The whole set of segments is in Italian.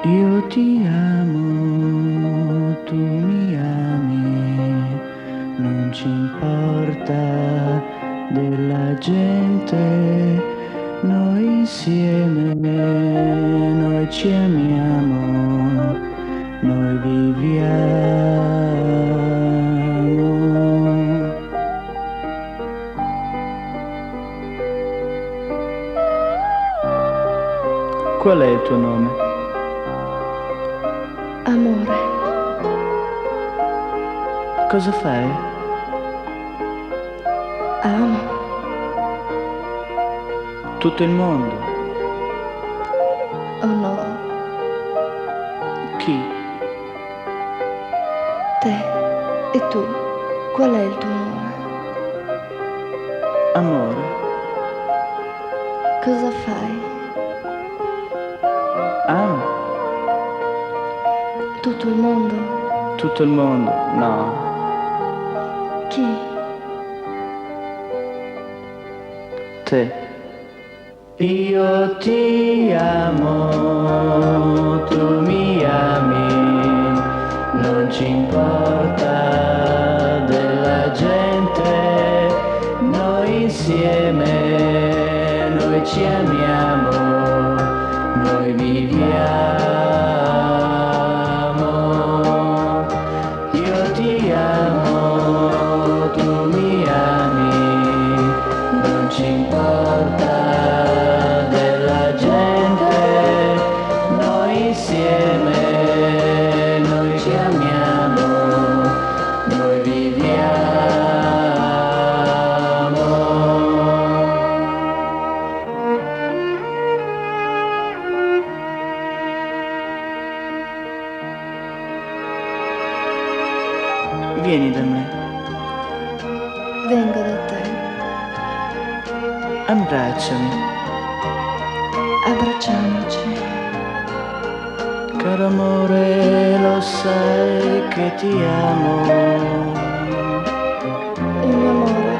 Io ti amo, tu mi ami, non ci importa della gente, noi insieme, noi ci amiamo, noi viviamo. Qual è il tuo nome? Amore, Cosa fai? amo Tutto il mondo. o no, Chi? te e tu, qual è il tuo nome? Amore. Cosa fai? Amo. Tutto il mondo? Tutto il mondo. No. Chi? Te. Io ti amo, tu mi ami, non ci importa della gente, noi insieme, noi ci amiamo, noi viviamo. Io ti amo, tu mi ami, non ci importa della gente, noi insieme, noi ci amiamo, noi viviamo. Vieni da me, Vengo da te, abbracciami, abbracciamoci. caro amore, lo sai che ti amo. Il mio amore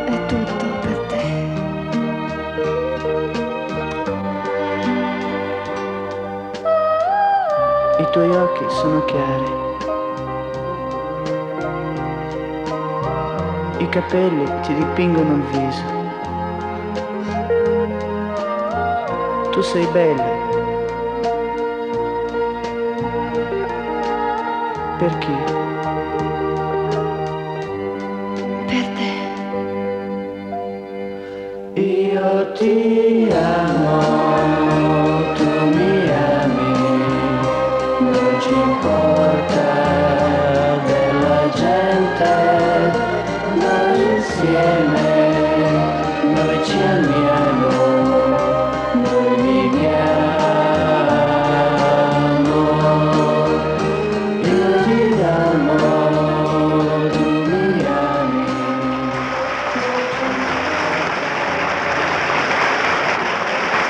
è tutto per te. I tuoi occhi sono chiari, i capelli ti dipingono il viso. Tu sei bella. Per chi? Per te. Io ti amo, tu mi ami, non ci importa della gente, noi insieme.